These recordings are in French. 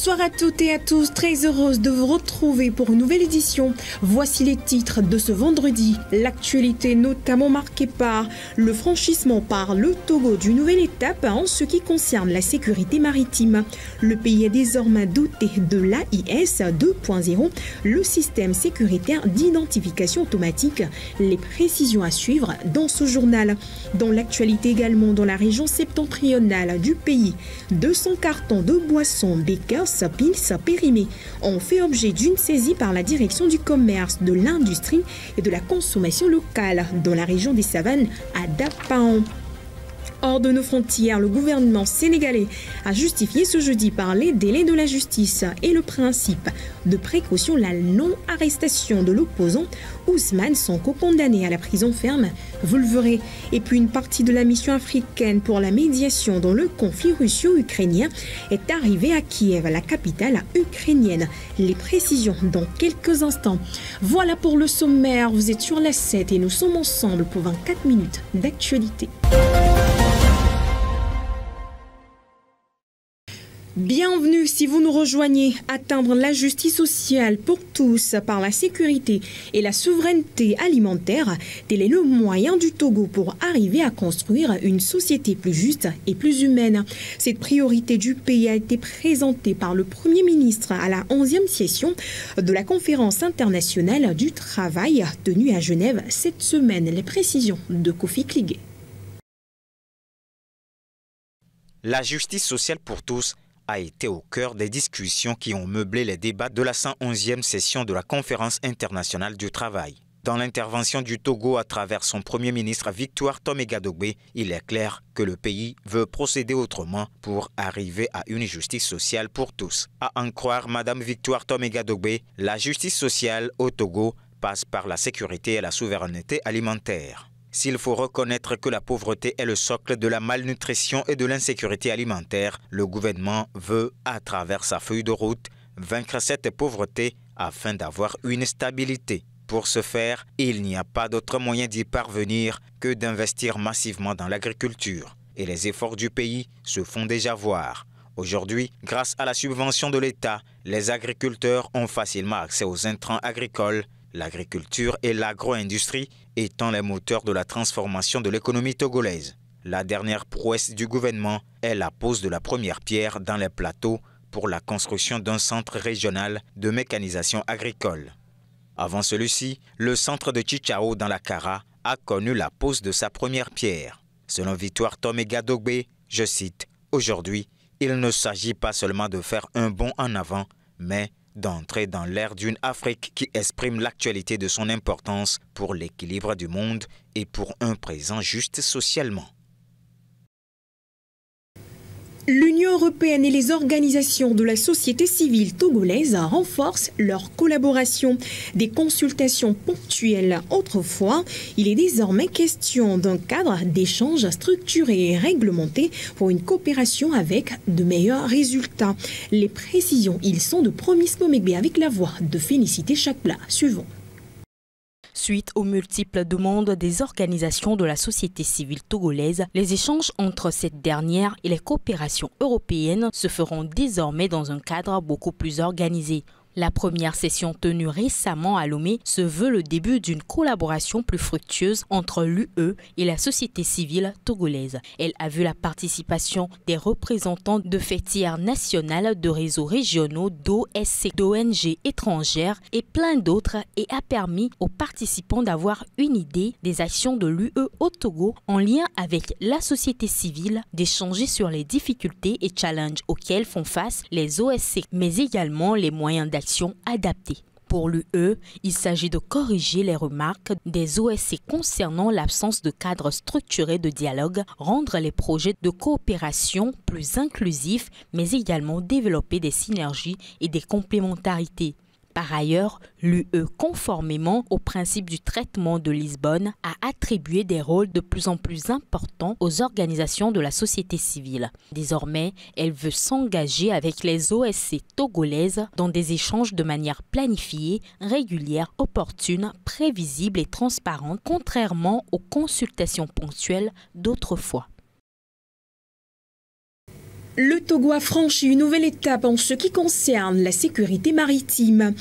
Bonsoir à toutes et à tous, très heureuse de vous retrouver pour une nouvelle édition. Voici les titres de ce vendredi. L'actualité notamment marquée par le franchissement par le Togo d'une nouvelle étape en ce qui concerne la sécurité maritime. Le pays est désormais doté de l'AIS 2.0, le système sécuritaire d'identification automatique. Les précisions à suivre dans ce journal. Dans l'actualité également dans la région septentrionale du pays, 200 cartons de boissons Beckers Pils périmés ont fait objet d'une saisie par la direction du commerce, de l'industrie et de la consommation locale dans la région des Savanes à Dapaon. Hors de nos frontières, le gouvernement sénégalais a justifié ce jeudi par les délais de la justice et le principe de précaution la non-arrestation de l'opposant Ousmane Sonko condamné à la prison ferme, vous le verrez. Et puis une partie de la mission africaine pour la médiation dans le conflit russo-ukrainien est arrivée à Kiev, la capitale ukrainienne. Les précisions dans quelques instants. Voilà pour le sommaire, vous êtes sur la 7 et nous sommes ensemble pour 24 minutes d'actualité. Bienvenue si vous nous rejoignez. Atteindre la justice sociale pour tous par la sécurité et la souveraineté alimentaire, tel est le moyen du Togo pour arriver à construire une société plus juste et plus humaine. Cette priorité du pays a été présentée par le Premier ministre à la 11e session de la Conférence internationale du travail tenue à Genève cette semaine. Les précisions de Kofi Kligué. La justice sociale pour tous a été au cœur des discussions qui ont meublé les débats de la 111e session de la Conférence internationale du travail. Dans l'intervention du Togo à travers son Premier ministre Victoire Tomégadogbe, il est clair que le pays veut procéder autrement pour arriver à une justice sociale pour tous. À en croire Madame Victoire Tomégadogbe, la justice sociale au Togo passe par la sécurité et la souveraineté alimentaire. S'il faut reconnaître que la pauvreté est le socle de la malnutrition et de l'insécurité alimentaire, le gouvernement veut, à travers sa feuille de route, vaincre cette pauvreté afin d'avoir une stabilité. Pour ce faire, il n'y a pas d'autre moyen d'y parvenir que d'investir massivement dans l'agriculture. Et les efforts du pays se font déjà voir. Aujourd'hui, grâce à la subvention de l'État, les agriculteurs ont facilement accès aux intrants agricoles, l'agriculture et l'agro-industrie étant les moteurs de la transformation de l'économie togolaise. La dernière prouesse du gouvernement est la pose de la première pierre dans les plateaux pour la construction d'un centre régional de mécanisation agricole. Avant celui-ci, le centre de Chichao dans la Kara a connu la pose de sa première pierre. Selon Victoire Tomégadogbe, je cite, « Aujourd'hui, il ne s'agit pas seulement de faire un bond en avant, mais d'entrer dans l'ère d'une Afrique qui exprime l'actualité de son importance pour l'équilibre du monde et pour un présent juste socialement. » L'Union européenne et les organisations de la société civile togolaise renforcent leur collaboration. Des consultations ponctuelles autrefois, il est désormais question d'un cadre d'échange structuré et réglementé pour une coopération avec de meilleurs résultats. Les précisions, ils sont de Promis Momegbe avec la voix de Félicité Chakpla. Suivons. Suite aux multiples demandes des organisations de la société civile togolaise, les échanges entre cette dernière et les coopérations européennes se feront désormais dans un cadre beaucoup plus organisé. La première session tenue récemment à Lomé se veut le début d'une collaboration plus fructueuse entre l'UE et la société civile togolaise. Elle a vu la participation des représentants de fêtières nationales, de réseaux régionaux, d'OSC, d'ONG étrangères et plein d'autres et a permis aux participants d'avoir une idée des actions de l'UE au Togo en lien avec la société civile, d'échanger sur les difficultés et challenges auxquels font face les OSC, mais également les moyens d'action adaptés. Pour l'UE, il s'agit de corriger les remarques des OSC concernant l'absence de cadre structuré de dialogue, rendre les projets de coopération plus inclusifs, mais également développer des synergies et des complémentarités. Par ailleurs, l'UE, conformément au principe du traitement de Lisbonne, a attribué des rôles de plus en plus importants aux organisations de la société civile. Désormais, elle veut s'engager avec les OSC togolaises dans des échanges de manière planifiée, régulière, opportune, prévisible et transparente, contrairement aux consultations ponctuelles d'autrefois. Le Togo a franchi une nouvelle étape en ce qui concerne la sécurité maritime.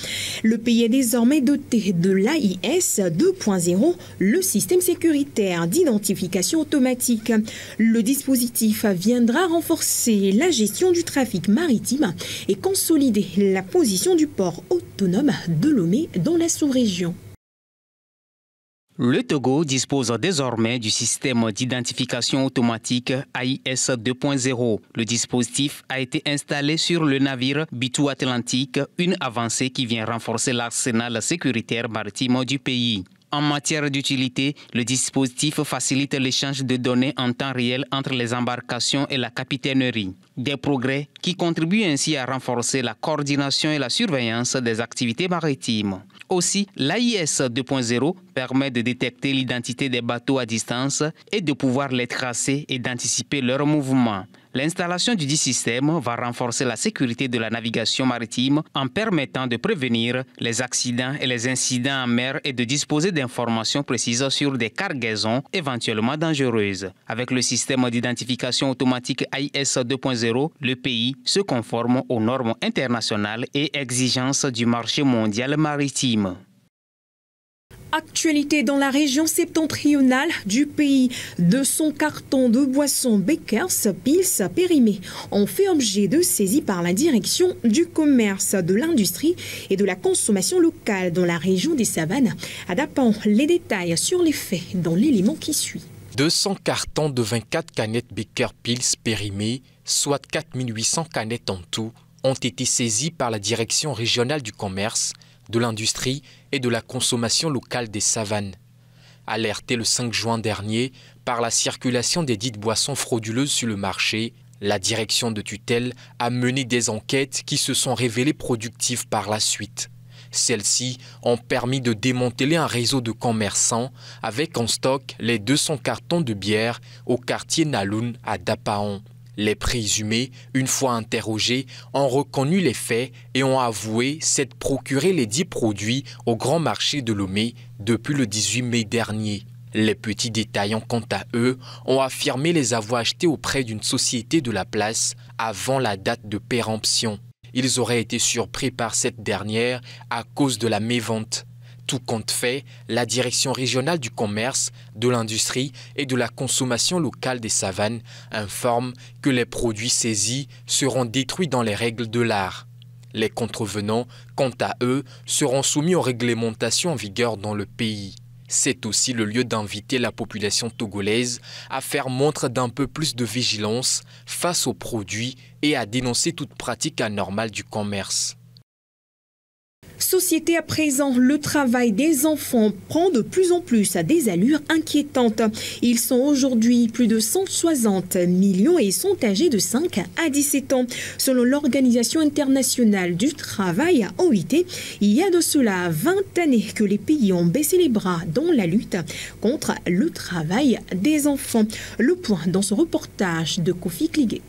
Le pays est désormais doté de l'AIS 2.0, le système sécuritaire d'identification automatique. Le dispositif viendra renforcer la gestion du trafic maritime et consolider la position du port autonome de Lomé dans la sous-région. Le Togo dispose désormais du système d'identification automatique AIS 2.0. Le dispositif a été installé sur le navire Bitou Atlantique, une avancée qui vient renforcer l'arsenal sécuritaire maritime du pays. En matière d'utilité, le dispositif facilite l'échange de données en temps réel entre les embarcations et la capitainerie. Des progrès qui contribuent ainsi à renforcer la coordination et la surveillance des activités maritimes. Aussi, l'AIS 2.0 permet de détecter l'identité des bateaux à distance et de pouvoir les tracer et d'anticiper leurs mouvements. L'installation du dit système va renforcer la sécurité de la navigation maritime en permettant de prévenir les accidents et les incidents en mer et de disposer d'informations précises sur des cargaisons éventuellement dangereuses. Avec le système d'identification automatique AIS 2.0, le pays se conforme aux normes internationales et exigences du marché mondial maritime. Actualité dans la région septentrionale du pays. 200 cartons de boissons Beckers Pils périmés ont fait objet de saisie par la direction du commerce, de l'industrie et de la consommation locale dans la région des Savanes. Adaptant les détails sur les faits dans l'élément qui suit. 200 cartons de 24 canettes Beckers Pils périmées, soit 4800 canettes en tout, ont été saisis par la direction régionale du commerce, de l'industrie et de la consommation locale des Savanes. Alerté le 5 juin dernier par la circulation des dites boissons frauduleuses sur le marché, la direction de tutelle a mené des enquêtes qui se sont révélées productives par la suite. Celles-ci ont permis de démanteler un réseau de commerçants avec en stock les 200 cartons de bière au quartier Naloun à Dapaon. Les présumés, une fois interrogés, ont reconnu les faits et ont avoué s'être procuré les 10 produits au grand marché de Lomé depuis le 18 mai dernier. Les petits détaillants, quant à eux, ont affirmé les avoir achetés auprès d'une société de la place avant la date de péremption. Ils auraient été surpris par cette dernière à cause de la mévente. Tout compte fait, la direction régionale du commerce, de l'industrie et de la consommation locale des Savanes informe que les produits saisis seront détruits dans les règles de l'art. Les contrevenants, quant à eux, seront soumis aux réglementations en vigueur dans le pays. C'est aussi le lieu d'inviter la population togolaise à faire montre d'un peu plus de vigilance face aux produits et à dénoncer toute pratique anormale du commerce. Société à présent, le travail des enfants prend de plus en plus à des allures inquiétantes. Ils sont aujourd'hui plus de 160 millions et sont âgés de 5 à 17 ans. Selon l'Organisation internationale du travail, OIT, il y a de cela 20 années que les pays ont baissé les bras dans la lutte contre le travail des enfants. Le point dans ce reportage de Kofi Kligé.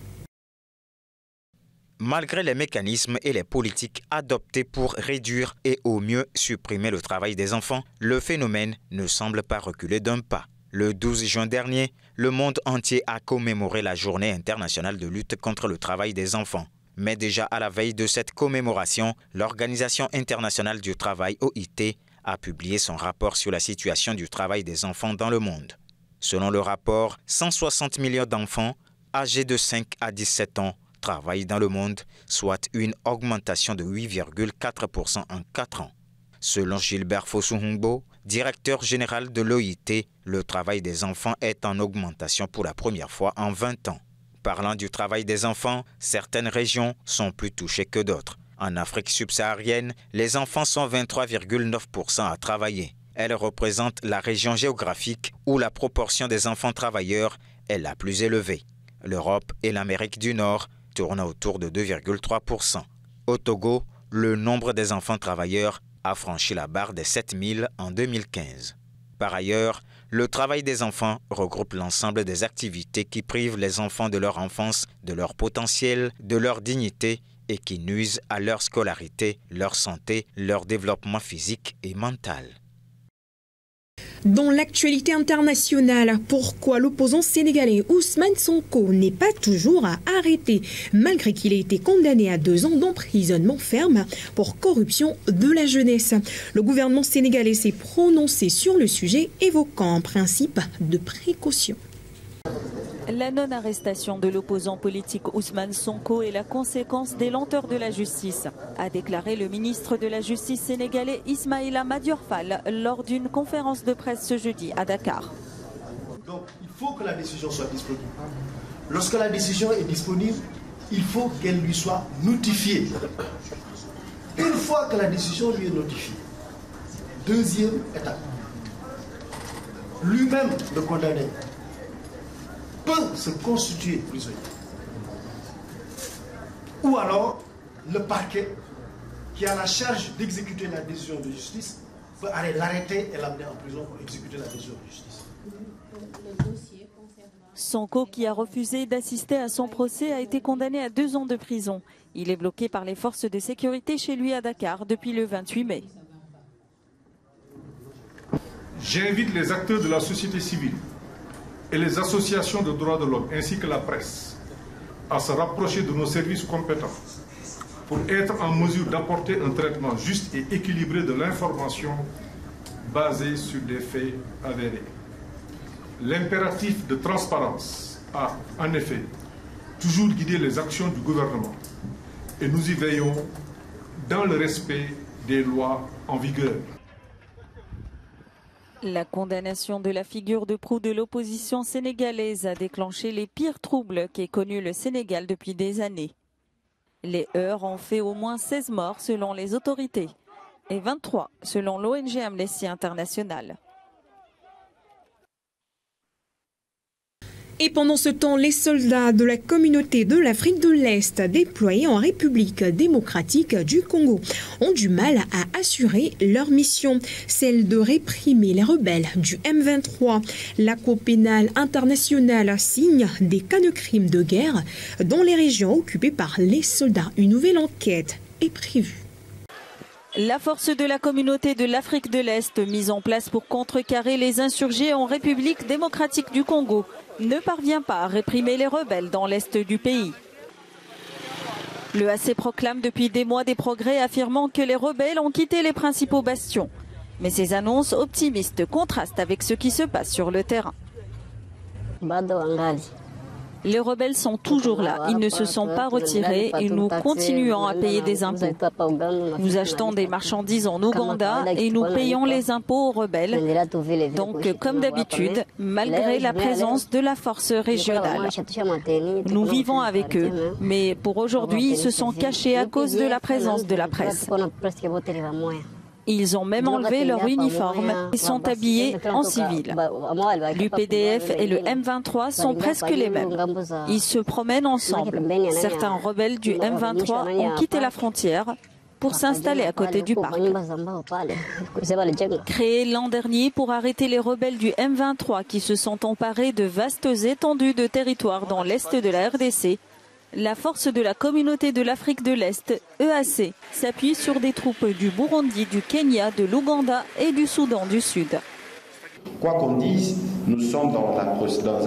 Malgré les mécanismes et les politiques adoptés pour réduire et au mieux supprimer le travail des enfants, le phénomène ne semble pas reculer d'un pas. Le 12 juin dernier, le monde entier a commémoré la Journée internationale de lutte contre le travail des enfants. Mais déjà à la veille de cette commémoration, l'Organisation internationale du travail, OIT, a publié son rapport sur la situation du travail des enfants dans le monde. Selon le rapport, 160 millions d'enfants âgés de 5 à 17 ans travaillent dans le monde, soit une augmentation de 8,4% en 4 ans. Selon Gilbert Fosuhungbo, directeur général de l'OIT, le travail des enfants est en augmentation pour la première fois en 20 ans. Parlant du travail des enfants, certaines régions sont plus touchées que d'autres. En Afrique subsaharienne, les enfants sont 23,9% à travailler. Elle représente la région géographique où la proportion des enfants travailleurs est la plus élevée. L'Europe et l'Amérique du Nord tournent autour de 2,3%. Au Togo, le nombre des enfants travailleurs a franchi la barre des 7000 en 2015. Par ailleurs, le travail des enfants regroupe l'ensemble des activités qui privent les enfants de leur enfance, de leur potentiel, de leur dignité et qui nuisent à leur scolarité, leur santé, leur développement physique et mental. Dans l'actualité internationale, pourquoi l'opposant sénégalais Ousmane Sonko n'est pas toujours arrêté, malgré qu'il ait été condamné à 2 ans d'emprisonnement ferme pour corruption de la jeunesse. Le gouvernement sénégalais s'est prononcé sur le sujet, évoquant un principe de précaution. La non-arrestation de l'opposant politique Ousmane Sonko est la conséquence des lenteurs de la justice, a déclaré le ministre de la Justice sénégalais Ismaïla Madior Fall lors d'une conférence de presse ce jeudi à Dakar. Donc il faut que la décision soit disponible. Lorsque la décision est disponible, il faut qu'elle lui soit notifiée. Une fois que la décision lui est notifiée, deuxième étape, lui-même le condamné peut se constituer prisonnier. Ou alors, le parquet, qui a la charge d'exécuter la décision de justice, peut l'arrêter et l'amener en prison pour exécuter la décision de justice. Sonko, qui a refusé d'assister à son procès, a été condamné à 2 ans de prison. Il est bloqué par les forces de sécurité chez lui à Dakar depuis le 28 mai. J'invite les acteurs de la société civile et les associations de droits de l'homme ainsi que la presse à se rapprocher de nos services compétents pour être en mesure d'apporter un traitement juste et équilibré de l'information basée sur des faits avérés. L'impératif de transparence a, en effet, toujours guidé les actions du gouvernement et nous y veillons dans le respect des lois en vigueur. La condamnation de la figure de proue de l'opposition sénégalaise a déclenché les pires troubles qu'ait connus le Sénégal depuis des années. Les heurts ont fait au moins 16 morts selon les autorités et 23 selon l'ONG Amnesty International. Et pendant ce temps, les soldats de la communauté de l'Afrique de l'Est déployés en République démocratique du Congo ont du mal à assurer leur mission, celle de réprimer les rebelles du M23. La Cour pénale internationale signe des cas de crimes de guerre dans les régions occupées par les soldats. Une nouvelle enquête est prévue. La force de la communauté de l'Afrique de l'Est, mise en place pour contrecarrer les insurgés en République démocratique du Congo, ne parvient pas à réprimer les rebelles dans l'est du pays. Le AC proclame depuis des mois des progrès, affirmant que les rebelles ont quitté les principaux bastions. Mais ces annonces optimistes contrastent avec ce qui se passe sur le terrain. Les rebelles sont toujours là, ils ne se sont pas retirés et nous continuons à payer des impôts. Nous achetons des marchandises en Ouganda et nous payons les impôts aux rebelles. Donc, comme d'habitude, malgré la présence de la force régionale, nous vivons avec eux. Mais pour aujourd'hui, ils se sont cachés à cause de la présence de la presse. Ils ont même enlevé leur uniforme et sont habillés en civil. L'UPDF et le M23 sont presque les mêmes. Ils se promènent ensemble. Certains rebelles du M23 ont quitté la frontière pour s'installer à côté du parc. Créé l'an dernier pour arrêter les rebelles du M23 qui se sont emparés de vastes étendues de territoire dans l'est de la RDC, la force de la communauté de l'Afrique de l'Est, EAC, s'appuie sur des troupes du Burundi, du Kenya, de l'Ouganda et du Soudan du Sud. Quoi qu'on dise, nous sommes dans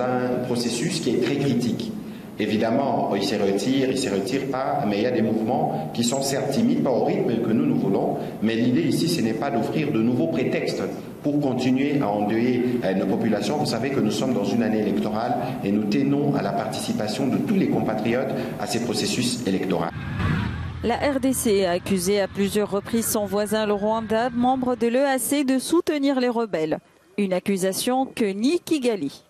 un processus qui est très critique. Évidemment, il ne se retire pas, mais il y a des mouvements qui sont certes timides, pas au rythme que nous voulons, mais l'idée ici, ce n'est pas d'offrir de nouveaux prétextes pour continuer à endeuiller nos populations. Vous savez que nous sommes dans une année électorale et nous tenons à la participation de tous les compatriotes à ces processus électoraux. La RDC a accusé à plusieurs reprises son voisin le Rwanda, membre de l'EAC, de soutenir les rebelles. Une accusation que nie Kigali.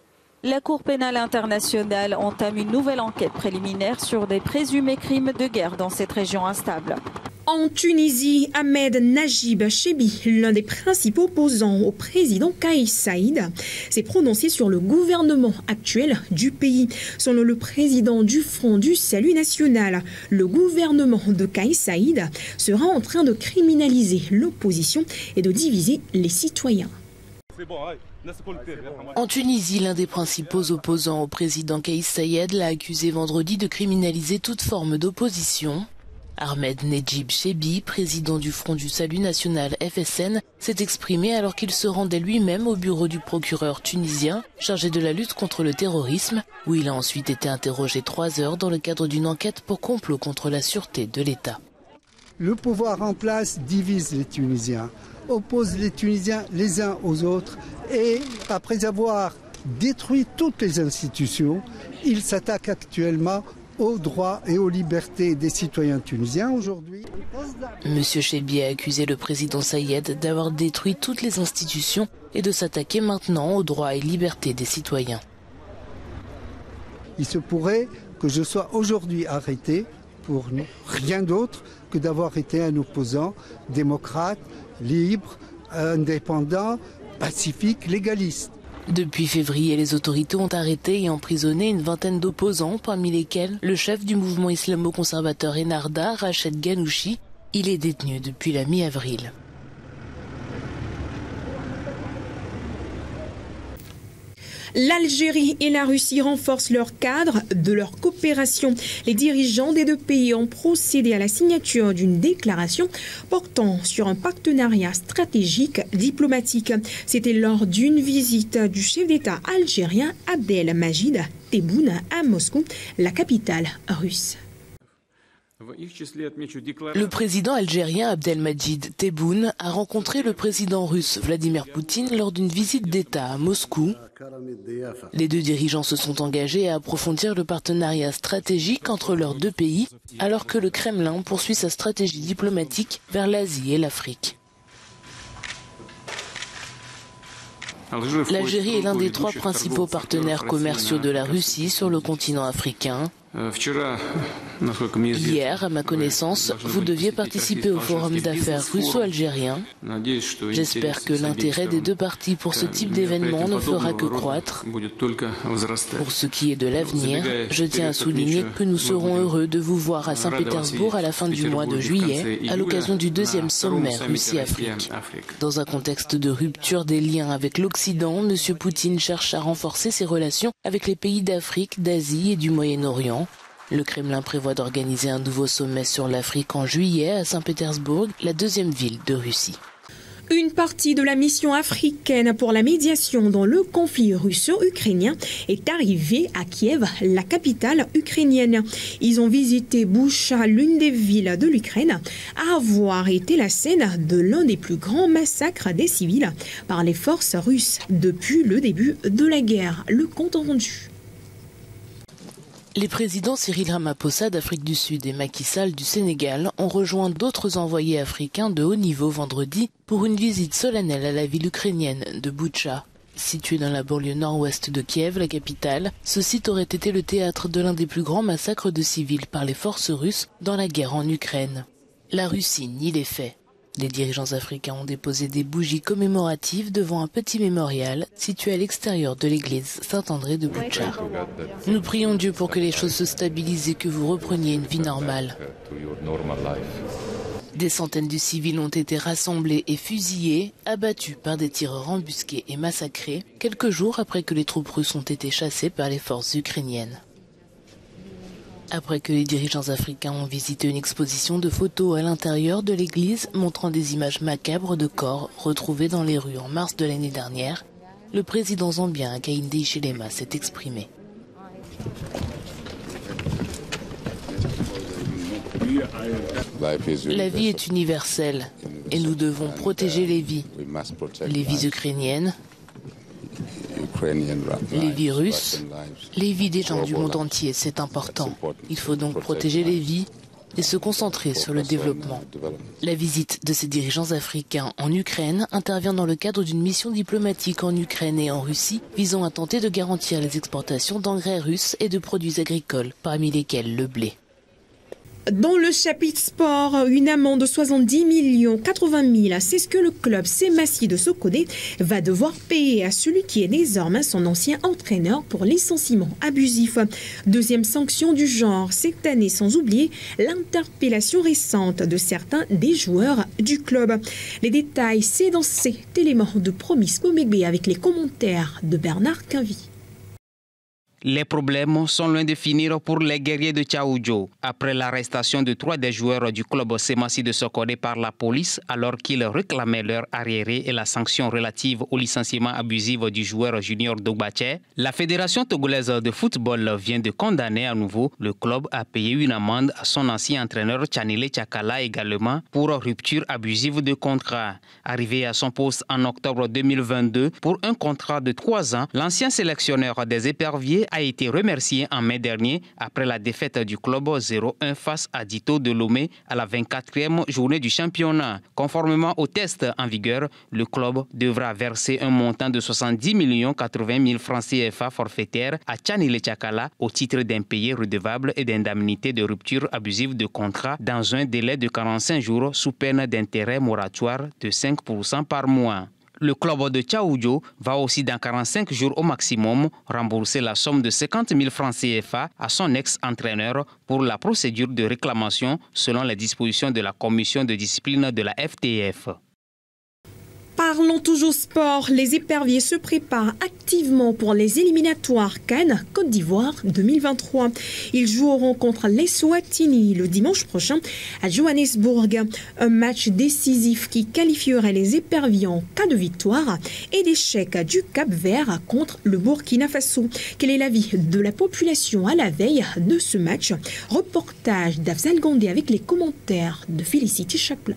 La Cour pénale internationale entame une nouvelle enquête préliminaire sur des présumés crimes de guerre dans cette région instable. En Tunisie, Ahmed Najib Chebi, l'un des principaux opposants au président Kais Saïd, s'est prononcé sur le gouvernement actuel du pays. Selon le président du Front du Salut National, le gouvernement de Kais Saïd sera en train de criminaliser l'opposition et de diviser les citoyens. En Tunisie, l'un des principaux opposants au président Kais Saïed l'a accusé vendredi de criminaliser toute forme d'opposition, Ahmed Nedjib Chebi, président du Front du Salut National FSN, s'est exprimé alors qu'il se rendait lui-même au bureau du procureur tunisien chargé de la lutte contre le terrorisme, où il a ensuite été interrogé 3 heures dans le cadre d'une enquête pour complot contre la sûreté de l'État. Le pouvoir en place divise les Tunisiens, oppose les Tunisiens les uns aux autres et après avoir détruit toutes les institutions, il s'attaque actuellement aux droits et aux libertés des citoyens tunisiens aujourd'hui. Monsieur Chebi a accusé le président Sayed d'avoir détruit toutes les institutions et de s'attaquer maintenant aux droits et libertés des citoyens. Il se pourrait que je sois aujourd'hui arrêté pour rien d'autre que d'avoir été un opposant démocrate, libre, indépendant, pacifique, légaliste. Depuis février, les autorités ont arrêté et emprisonné une vingtaine d'opposants, parmi lesquels le chef du mouvement islamo-conservateur Ennahda, Rached Ghannouchi. Il est détenu depuis la mi-avril. L'Algérie et la Russie renforcent leur cadre de leur coopération. Les dirigeants des deux pays ont procédé à la signature d'une déclaration portant sur un partenariat stratégique diplomatique. C'était lors d'une visite du chef d'État algérien Abdelmadjid Tebboune à Moscou, la capitale russe. Le président algérien Abdelmadjid Tebboune a rencontré le président russe Vladimir Poutine lors d'une visite d'État à Moscou. Les deux dirigeants se sont engagés à approfondir le partenariat stratégique entre leurs deux pays, alors que le Kremlin poursuit sa stratégie diplomatique vers l'Asie et l'Afrique. L'Algérie est l'un des 3 principaux partenaires commerciaux de la Russie sur le continent africain. Hier, à ma connaissance, vous deviez participer au forum d'affaires russo-algérien. J'espère que l'intérêt des deux parties pour ce type d'événement ne fera que croître. Pour ce qui est de l'avenir, je tiens à souligner que nous serons heureux de vous voir à Saint-Pétersbourg à la fin du mois de juillet, à l'occasion du 2e sommet Russie-Afrique. Dans un contexte de rupture des liens avec l'Occident, M. Poutine cherche à renforcer ses relations avec les pays d'Afrique, d'Asie et du Moyen-Orient. Le Kremlin prévoit d'organiser un nouveau sommet sur l'Afrique en juillet à Saint-Pétersbourg, la 2e ville de Russie. Une partie de la mission africaine pour la médiation dans le conflit russo-ukrainien est arrivée à Kiev, la capitale ukrainienne. Ils ont visité Boucha, l'une des villes de l'Ukraine, à avoir été la scène de l'un des plus grands massacres des civils par les forces russes depuis le début de la guerre. Le compte rendu. Les présidents Cyril Ramaphosa d'Afrique du Sud et Macky Sall du Sénégal ont rejoint d'autres envoyés africains de haut niveau vendredi pour une visite solennelle à la ville ukrainienne de Boucha. Située dans la banlieue nord-ouest de Kiev, la capitale, ce site aurait été le théâtre de l'un des plus grands massacres de civils par les forces russes dans la guerre en Ukraine. La Russie nie les faits. Les dirigeants africains ont déposé des bougies commémoratives devant un petit mémorial situé à l'extérieur de l'église Saint-André de Boucha. Nous prions Dieu pour que les choses se stabilisent et que vous repreniez une vie normale. Des centaines de civils ont été rassemblés et fusillés, abattus par des tireurs embusqués et massacrés, quelques jours après que les troupes russes ont été chassées par les forces ukrainiennes. Après que les dirigeants africains ont visité une exposition de photos à l'intérieur de l'église montrant des images macabres de corps retrouvés dans les rues en mars de l'année dernière, le président zambien Hakainde Hichilema s'est exprimé. La vie est universelle et nous devons protéger les vies ukrainiennes, les vies russes, les vies des gens du monde entier, c'est important. Il faut donc protéger les vies et se concentrer sur le développement. La visite de ces dirigeants africains en Ukraine intervient dans le cadre d'une mission diplomatique en Ukraine et en Russie visant à tenter de garantir les exportations d'engrais russes et de produits agricoles, parmi lesquels le blé. Dans le chapitre sport, une amende de 70 080 000, c'est ce que le club Semassi de Sokodé va devoir payer à celui qui est désormais son ancien entraîneur pour licenciement abusif. Deuxième sanction du genre cette année, sans oublier l'interpellation récente de certains des joueurs du club. Les détails, c'est dans cet élément de Promis Komegbe avec les commentaires de Bernard Quinvy. Les problèmes sont loin de finir pour les guerriers de Tchaoudjo. Après l'arrestation de 3 des joueurs du club Semassi de Sokodé par la police, alors qu'ils réclamaient leur arriéré et la sanction relative au licenciement abusif du joueur junior Dogbaché, la Fédération togolaise de football vient de condamner à nouveau le club à payer une amende à son ancien entraîneur Tchanile Tchakala également pour rupture abusive de contrat. Arrivé à son poste en octobre 2022 pour un contrat de 3 ans, l'ancien sélectionneur des éperviers a été remercié en mai dernier après la défaite du club 0-1 face à Dito de Lomé à la 24e journée du championnat. Conformément au test en vigueur, le club devra verser un montant de 70 080 000 francs CFA forfaitaires à Tchanile Tchakala au titre d'impayés redevables et d'indemnités de rupture abusive de contrat dans un délai de 45 jours sous peine d'intérêt moratoire de 5% par mois. Le club de Tchaoudjo va aussi dans 45 jours au maximum rembourser la somme de 50 000 francs CFA à son ex-entraîneur pour la procédure de réclamation selon les dispositions de la commission de discipline de la FTF. Parlons toujours sport, les éperviers se préparent activement pour les éliminatoires Cannes Côte d'Ivoire 2023. Ils joueront contre l'Eswatini le dimanche prochain à Johannesburg. Un match décisif qui qualifierait les éperviers en cas de victoire et d'échec du Cap-Vert contre le Burkina Faso. Quel est l'avis de la population à la veille de ce match? Reportage d'Afzal Gandé avec les commentaires de Félicité Chapla.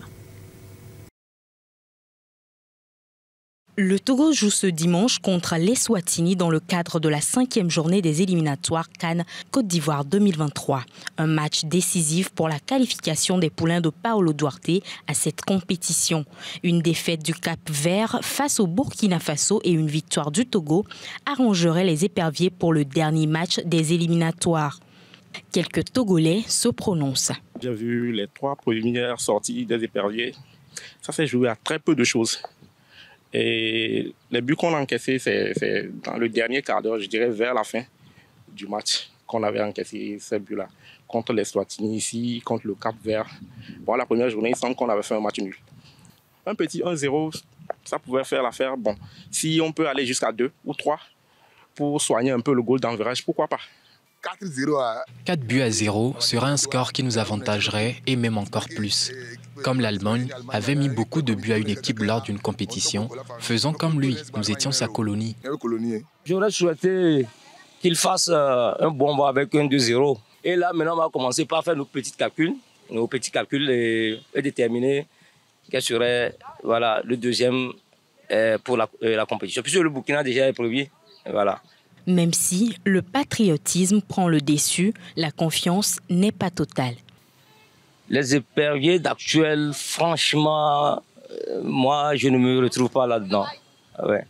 Le Togo joue ce dimanche contre l'Eswatini dans le cadre de la 5e journée des éliminatoires Cannes Côte d'Ivoire 2023. Un match décisif pour la qualification des poulains de Paolo Duarte à cette compétition. Une défaite du Cap-Vert face au Burkina Faso et une victoire du Togo arrangeraient les éperviers pour le dernier match des éliminatoires. Quelques Togolais se prononcent. J'ai vu les 3 premières sorties des éperviers. Ça s'est joué à très peu de choses. Et les buts qu'on a encaissés, c'est dans le dernier quart d'heure, je dirais vers la fin du match, qu'on avait encaissé ces buts-là. Contre les Swatini ici, contre le Cap-Vert. Bon, la première journée, il semble qu'on avait fait un match nul. Un petit 1-0, ça pouvait faire l'affaire. Bon, si on peut aller jusqu'à 2 ou 3 pour soigner un peu le goal d'enverrage, pourquoi pas? 4 buts à 0 sera un score qui nous avantagerait et même encore plus. Comme l'Allemagne avait mis beaucoup de buts à une équipe lors d'une compétition, faisons comme lui, nous étions sa colonie. J'aurais souhaité qu'il fasse un bon bas avec un 2-0. Et là, maintenant, on va commencer par faire nos petits calculs et déterminer quel serait le deuxième pour la compétition. Puisque le Burkina déjà est premier. Voilà. Même si le patriotisme prend le dessus, la confiance n'est pas totale. Les éperviers d'actuel, franchement, moi, je ne me retrouve pas là-dedans. Ouais.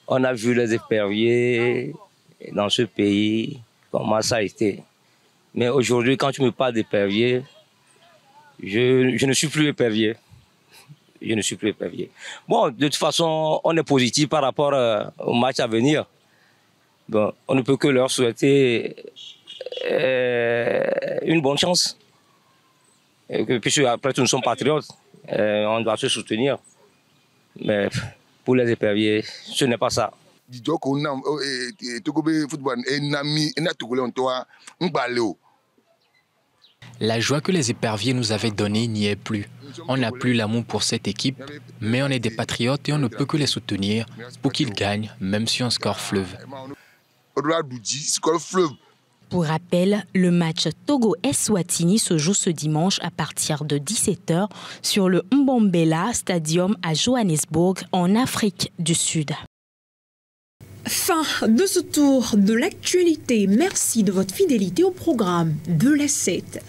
On a vu les éperviers dans ce pays, comment ça a été. Mais aujourd'hui, quand tu me parles d'éperviers, je ne suis plus épervier. Je ne suis plus épervier. Bon, de toute façon, on est positif par rapport au match à venir. Bon, on ne peut que leur souhaiter une bonne chance. Puisque après tout, nous sommes patriotes, on doit se soutenir. Mais pour les éperviers, ce n'est pas ça. La joie que les éperviers nous avaient donnée n'y est plus. On n'a plus l'amour pour cette équipe, mais on est des patriotes et on ne peut que les soutenir pour qu'ils gagnent, même si on score fleuve. Pour rappel, le match Togo-Eswatini se joue ce dimanche à partir de 17 h sur le Mbombela Stadium à Johannesburg, en Afrique du Sud. Fin de ce tour de l'actualité. Merci de votre fidélité au programme de la 7.